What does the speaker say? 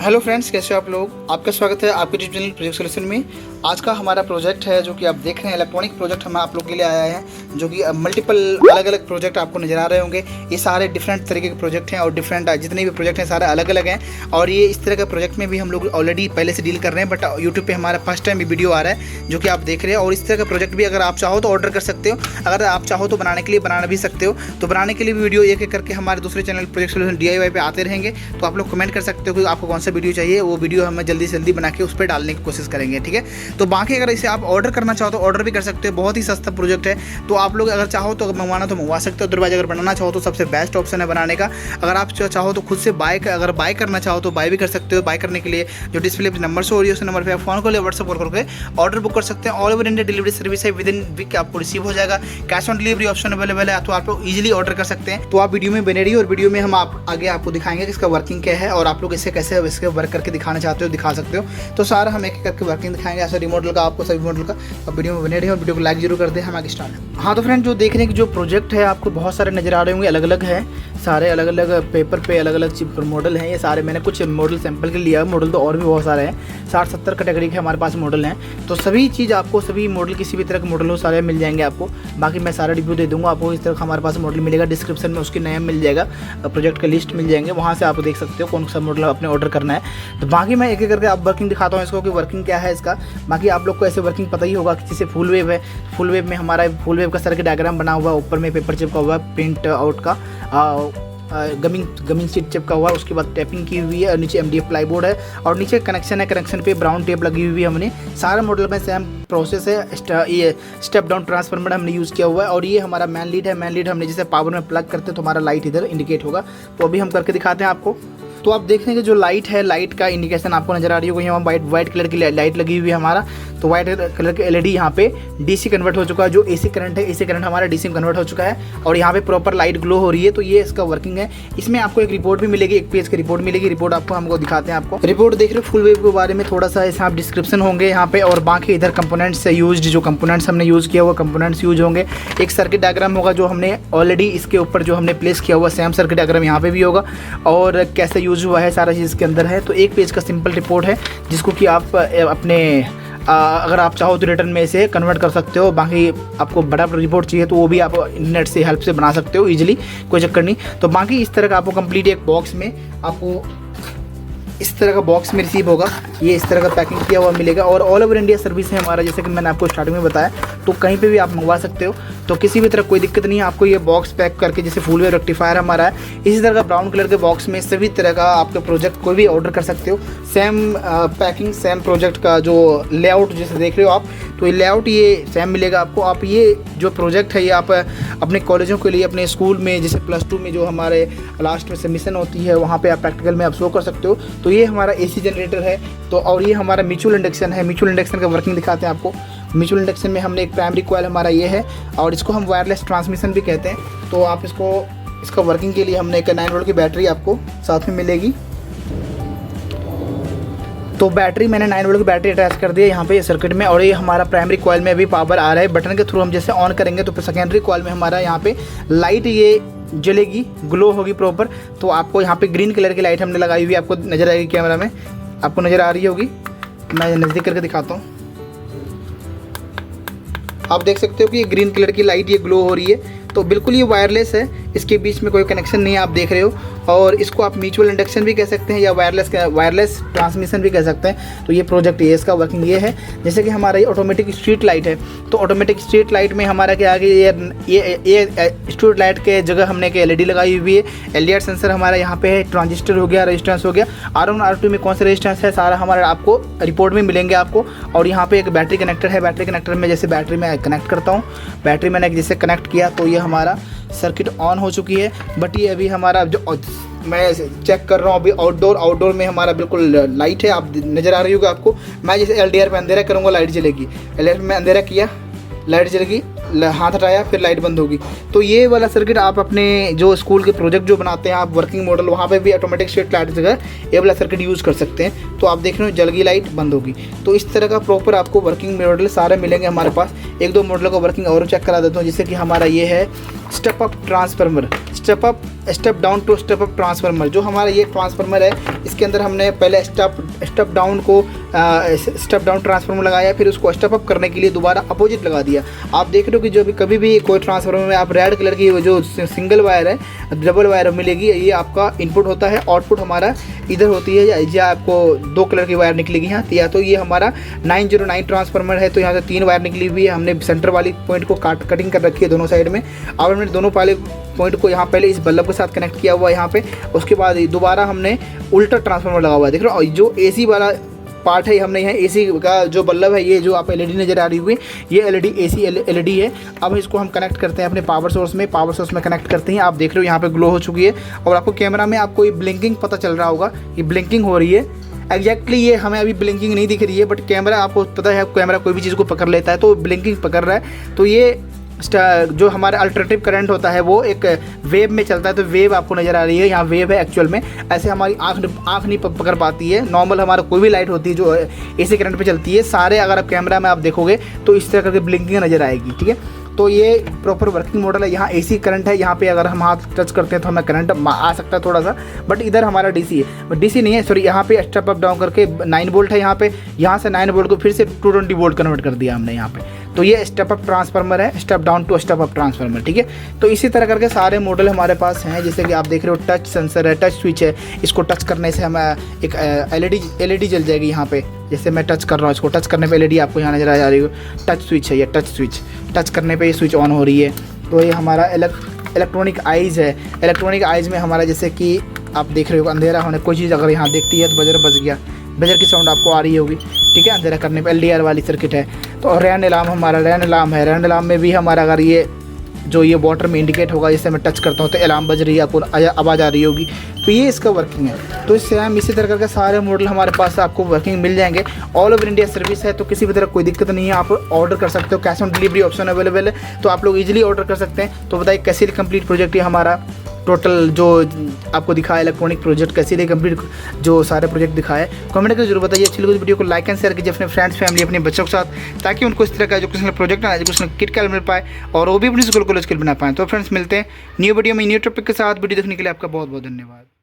Hello friends, कैसे हो आप लोग। आपका स्वागत है आपके यूट्यूब चैनल प्रोजेक्ट सोल्यूशन में। आज का हमारा प्रोजेक्ट है जो कि आप देख रहे हैं, इलेक्ट्रॉनिक प्रोजेक्ट हम आप लोग के लिए आया है, जो कि मल्टीपल अलग अलग प्रोजेक्ट आपको नज़र आ रहे होंगे। ये सारे डिफरेंट तरीके के प्रोजेक्ट हैं और डिफरेंट जितने भी प्रोजेक्ट हैं सारे अलग अलग हैं। और ये इस तरह के प्रोजेक्ट में भी हम लोग ऑलरेडी पहले से डील कर रहे हैं, बट यूट्यूब पर हमारा फर्स्ट टाइम वीडियो आ रहा है जो कि आप देख रहे हैं। और इस तरह का प्रोजेक्ट भी अगर आप चाहो तो ऑर्डर कर सकते हो, अगर आप चाहो तो बनाने के लिए बना भी सकते हो। तो बनाने के लिए भी वीडियो एक एक करके हमारे दूसरे चैनल प्रोजेक्ट सोल्यूशन DIY पे आते रहेंगे। तो आप लोग कमेंट कर सकते हो कि आपको कौन सा वीडियो चाहिए, वो वीडियो हमें जल्दी से जल्दी बना के उस पर डालने की कोशिश करेंगे, ठीक है। तो बाकी अगर इसे आप ऑर्डर करना चाहो तो ऑर्डर भी कर सकते हो, बहुत ही सस्ता प्रोजेक्ट है। तो आप लोग अगर चाहो तो मंगवाना तो मंगवा सकते हो, अदरवाइज अगर बनाना चाहो तो सबसे बेस्ट ऑप्शन है बनाने का। अगर आप चाहो तो खुद से अगर बाय करना चाहो तो बाय भी कर सकते हो। बाय करने के लिए जो डिस्प्ले पर नंबर शो हो रही है उस नंबर पर आप फोन कॉल या व्हाट्सएप कॉल करके ऑर्डर बुक कर सकते हैं। All over India delivery service है, विद इन वीक आपको रिसीव हो जाएगा। Cash on delivery option available है, तो आप लोग ईजिली ऑर्डर कर सकते हैं। तो आप वीडियो में बने रहिए और वीडियो में हम आगे आपको दिखाएंगे कि इसका वर्किंग क्या है और आप लोग इसे कैसे इसके वर्क करके दिखाना चाहते हो दिखा सकते हो। तो सारा हम एक एक करके वर्किंग दिखाएंगे, ऐसा रिमोट का आपको सभी मॉडल का। अब वीडियो में बने रहिए और वीडियो को लाइक जरूर कर दें। हम आगे स्टार्ट। हाँ तो फ्रेंड, जो देख रहे हैं कि जो प्रोजेक्ट है आपको बहुत सारे नज़र आ रहे होंगे, अलग अलग है, सारे अलग अलग पेपर पे अलग अलग चिप मॉडल हैं। ये सारे मैंने कुछ मॉडल सैंपल के लिया, मॉडल तो और भी बहुत सारे हैं, 60-70 कैटेगरी के हमारे पास मॉडल हैं। तो सभी चीज़ आपको, सभी मॉडल किसी भी तरह के मॉडल हो सारे मिल जाएंगे आपको। बाकी मैं सारा रिव्यू दे दूँगा आपको। इस तरह हमारे पास मॉडल मिलेगा, डिस्क्रिप्शन में उसकी नेम मिल जाएगा, प्रोजेक्ट का लिस्ट मिल जाएंगे, वहाँ से आप देख सकते हो कौन सा मॉडल अपने ऑर्डर करना है। तो बाकी मैं एक एक करके आप वर्किंग दिखाता हूँ इसको कि वर्किंग क्या है इसका। बाकी आप लोग को ऐसे वर्किंग पता ही होगा कि जैसे फुल वेव है, फुल वेव में हमारा फुल वेव का सर्किट डायग्राम बना हुआ है, ऊपर में पेपर चिपका हुआ है, प्रिंट आउट का गमिंग शीट चिपका हुआ है, उसके बाद टैपिंग की हुई है और नीचे MDF प्लाईबोर्ड है और नीचे कनेक्शन है, कनेक्शन पे ब्राउन टेप लगी हुई है। हमने सारा मॉडल में सेम प्रोसेस है। ये स्टेप डाउन ट्रांसफार्मर हमने यूज़ किया हुआ है और ये हमारा मैन लीड है। मैन लीड हमने जैसे पावर में प्लग करते हैं तो हमारा लाइट इधर इंडिकेट होगा। तो अभी हम करके दिखाते हैं आपको। तो आप देख रहे हैं कि जो लाइट है, लाइट का इंडिकेशन आपको नजर आ रही होगी। यहाँ वाइट कलर की लाइट लगी हुई है हमारा। तो वाइट कलर की LED यहाँ पे DC कन्वर्ट हो चुका है। जो AC करंट है, AC करंट हमारा DC में कन्वर्ट हो चुका है और यहाँ पे प्रॉपर लाइट ग्लो हो रही है। तो ये इसका वर्किंग है। इसमें आपको एक रिपोर्ट भी मिलेगी, एक पेज की रिपोर्ट मिलेगी। रिपोर्ट आपको हमको दिखाते हैं। आपको रिपोर्ट देख रहे हो, फुल वेव के बारे में थोड़ा सा यहाँ डिस्क्रिप्शन होंगे यहाँ पे, और बाकी इधर कंपोनेंट्स से यूज्ड, जो कंपोनेंट्स हमने यूज़ किया हुआ कंपोनेंट्स यूज होंगे। एक सर्किट डायग्राम होगा जो हमने ऑलरेडी इसके ऊपर जो हमने प्लेस किया हुआ, सेम सर्किट डायग्राम यहाँ पे भी होगा और कैसे यूज हुआ है सारा चीज़ के अंदर है। तो एक पेज का सिंपल रिपोर्ट है जिसको कि आप अपने अगर आप चाहो तो रिटर्न में इसे कन्वर्ट कर सकते हो। बाकी आपको बड़ा रिपोर्ट चाहिए तो वो भी आप इंटरनेट से हेल्प से बना सकते हो इजीली, कोई चक्कर नहीं। तो बाकी इस तरह का आपको कंप्लीट एक बॉक्स में आपको इस तरह का बॉक्स में रिसीव होगा। ये इस तरह का पैकिंग किया हुआ मिलेगा और ऑल ओवर इंडिया सर्विस है हमारा, जैसे कि मैंने आपको स्टार्टिंग में बताया। तो कहीं पे भी आप मंगवा सकते हो, तो किसी भी तरह कोई दिक्कत नहीं है। आपको ये बॉक्स पैक करके, जैसे फुल वेव रेक्टिफायर हमारा है, इसी तरह का ब्राउन कलर के बॉक्स में सभी तरह का आपका प्रोजेक्ट कोई भी ऑर्डर कर सकते हो। सेम पैकिंग, सेम प्रोजेक्ट का जो लेआउट जैसे देख रहे हो आप, तो ये लेआउट ये सेम मिलेगा आपको। आप ये जो प्रोजेक्ट है ये आप अपने कॉलेजों के लिए, अपने स्कूल में, जैसे +2 में जो हमारे लास्ट में सबमिशन होती है वहाँ पे आप प्रैक्टिकल में आप शो कर सकते हो। तो ये हमारा AC जनरेटर है। तो और ये हमारा म्यूचुअल इंडक्शन है। म्यूचुअल इंडक्शन का वर्किंग दिखाते हैं आपको। म्यूचुअल इंडक्शन में हमने एक प्राइमरी कॉइल हमारा ये है और इसको हम वायरलेस ट्रांसमिशन भी कहते हैं। तो आप इसका वर्किंग के लिए हमने एक 9 वोल्ट की बैटरी आपको साथ में मिलेगी। तो बैटरी मैंने 9 वोल्ट की बैटरी अटैच कर दी है यहाँ पे सर्किट में, और ये हमारा प्राइमरी कॉइल में अभी पावर आ रहा है। बटन के थ्रू हम जैसे ऑन करेंगे तो सेकेंडरी कॉइल में हमारा यहाँ पे लाइट ये जलेगी, ग्लो होगी प्रॉपर। तो आपको यहाँ पे ग्रीन कलर की लाइट हमने लगाई हुई, आपको नज़र आएगी, कैमरा में आपको नज़र आ रही होगी। मैं नज़दीक करके दिखाता हूँ। आप देख सकते हो कि ये ग्रीन कलर की लाइट ये ग्लो हो रही है। तो बिल्कुल ये वायरलेस है, इसके बीच में कोई कनेक्शन नहीं है, आप देख रहे हो। और इसको आप म्यूचुअल इंडक्शन भी कह सकते हैं या वायरलेस ट्रांसमिशन भी कह सकते हैं। तो ये प्रोजेक्ट ये इसका वर्किंग ये है। जैसे कि हमारा ये ऑटोमेटिक स्ट्रीट लाइट है। तो ऑटोमेटिक स्ट्रीट लाइट में हमारा क्या आगे ये स्ट्रीट लाइट के जगह हमने एक LED लगाई हुई है। LDR सेंसर हमारा यहाँ पे है, ट्रांजिस्टर हो गया, रेजिस्टेंस हो गया, R1 R2 में कौन सा रेजिस्टेंस है सारा हमारा आपको रिपोर्ट में मिलेंगे आपको। और यहाँ पे एक बैटरी कनेक्टर है। बैटरी कनेक्टर में जैसे बैटरी में कनेक्ट करता हूँ, बैटरी मैंने जैसे कनेक्ट किया तो ये हमारा सर्किट ऑन हो चुकी है। बट ये अभी हमारा जो मैं चेक कर रहा हूँ अभी आउटडोर में हमारा बिल्कुल लाइट है, आप नज़र आ रही होगी आपको। मैं जैसे LDR पे अंधेरा करूँगा लाइट जलेगी, LDR में अंधेरा किया लाइट जलेगी, हाथ हटाया फिर लाइट बंद होगी। तो ये वाला सर्किट आप अपने जो स्कूल के प्रोजेक्ट जो बनाते हैं आप वर्किंग मॉडल, वहाँ पे भी ऑटोमेटिक स्ट्रीट लाइट जगह ये वाला सर्किट यूज़ कर सकते हैं। तो आप देख रहे हो जल गई लाइट बंद होगी। तो इस तरह का प्रॉपर आपको वर्किंग मॉडल सारे मिलेंगे हमारे पास। एक दो मॉडल का वर्किंग और चेक करा देता हूँ। जैसे कि हमारा ये है step up transformer. Step up step down to step up transformer. जो हमारा ये ट्रांसफार्मर है, इसके अंदर हमने पहले स्टेप डाउन को स्टेप डाउन ट्रांसफार्मर लगाया, फिर उसको स्टेप अप करने के लिए दोबारा अपोजिट लगा दिया। आप देख रहे हो कि जो भी कभी भी कोई ट्रांसफार्मर में आप रेड कलर की जो सिंगल वायर है, डबल वायर मिलेगी, ये आपका इनपुट होता है। आउटपुट हमारा इधर होती है, या आपको 2 कलर की वायर निकलेगी यहाँ। या तो ये हमारा 909 ट्रांसफार्मर है, तो यहाँ से 3 वायर निकली हुई है। हमने सेंटर वाली पॉइंट को कटिंग कर रखी है दोनों साइड में। अब हमने दोनों वाले पॉइंट को यहाँ पहले इस बल्ब के साथ कनेक्ट किया हुआ है यहाँ पे। उसके बाद दोबारा हमने उल्टा ट्रांसफार्मर लगा हुआ है, देख रहे हो। जो एसी वाला पार्ट है, हमने यहाँ एसी का जो बल्ब है, ये जो आप एलईडी नज़र आ रही हुई, ये एलईडी एसी एलईडी है। अब इसको हम कनेक्ट करते हैं अपने पावर सोर्स में कनेक्ट करते हैं। आप देख रहे हो यहाँ पे ग्लो हो चुकी है, और आपको कैमरा में आपको ये ब्लिंकिंग पता चल रहा होगा, ये ब्लिंकिंग हो रही है। एग्जैक्टली ये हमें अभी ब्लिंकिंग नहीं दिख रही है, बट कैमरा आपको पता है, कैमरा कोई भी चीज़ को पकड़ लेता है, तो ब्लिंकिंग पकड़ रहा है। तो ये जो हमारा अल्टरनेटिव करंट होता है वो एक वेव में चलता है, तो वेव आपको नज़र आ रही है, यहाँ वेव है एक्चुअल में। ऐसे हमारी आँख नहीं पकड़ पाती है। नॉर्मल हमारा कोई भी लाइट होती है जो एसी करंट पे चलती है, सारे अगर आप कैमरा में आप देखोगे तो इस तरह करके ब्लिंकिंग नज़र आएगी, ठीक है। तो ये प्रॉपर वर्किंग मॉडल है। यहाँ एसी करंट है, यहाँ पे अगर हम हाथ टच करते हैं तो हमें करंट आ सकता है थोड़ा सा, बट इधर हमारा डीसी है, बट डीसी नहीं है, सॉरी। यहाँ पे स्टेप अप डाउन करके 9 वोल्ट है यहाँ पे, यहाँ से 9 वोल्ट को फिर से 220 वोल्ट कन्वर्ट कर दिया हमने यहाँ पे। तो ये स्टेप अप ट्रांसफार्मर है, step down to step up transformer, ठीक है। तो इसी तरह करके सारे मॉडल हमारे पास हैं। जैसे कि आप देख रहे हो, टच सेंसर है, टच स्विच है। इसको टच करने से हमें एक एलईडी जल जाएगी यहाँ पे। जैसे मैं टच कर रहा हूँ, इसको टच करने पे एलईडी आपको यहाँ नजर आ रही हो। टच स्विच है ये, टच स्विच टच करने पे ये स्विच ऑन हो रही है। तो ये हमारा इलेक्ट्रॉनिक आइज़ है। इलेक्ट्रॉनिक आइज़ में हमारा जैसे कि आप देख रहे हो, अंधेरा होने कोई चीज़ अगर यहाँ देखती है तो बजर बज गया, बजर की साउंड आपको आ रही होगी, ठीक है। अंधेरा करने पे एलडीआर वाली सर्किट है। तो रैन अलार्म हमारा रैन अलार्म है। रैन अलार्म में भी हमारा अगर ये जो ये वाटर में इंडिकेट होगा, जैसे मैं टच करता हूँ तो अलार्म बज रही है, आपको आवाज़ आ रही होगी, तो ये इसका वर्किंग है। तो इससे हम इसी तरह करके सारे मॉडल हमारे पास आपको वर्किंग मिल जाएंगे। ऑल ओवर इंडिया सर्विस है, तो किसी भी तरह कोई दिक्कत नहीं है। आप ऑर्डर कर सकते हो, cash on delivery option available है, तो आप लोग ईजिली ऑर्डर कर सकते हैं। तो बताइए कैसे कंप्लीट प्रोजेक्ट है हमारा, टोटल जो आपको दिखाया इलेक्ट्रॉनिक प्रोजेक्ट, कैसे कंप्लीट जो सारे प्रोजेक्ट दिखाए। कमेंट करके जरूर बताइए। अच्छी लगी वीडियो को लाइक एंड शेयर कीजिए अपने फ्रेंड्स, फैमिली, अपने बच्चों के साथ, ताकि उनको इस तरह का एजुकेशनल प्रोजेक्ट एजुकेशनल किट का मिल पाए और वो भी अपनी स्कूल कॉलेज के लिए बना पाएँ। तो फ्रेंड्स, मिलते हैं न्यू वीडियो में न्यू टॉपिक के साथ। वीडियो देखने के लिए आपका बहुत बहुत धन्यवाद।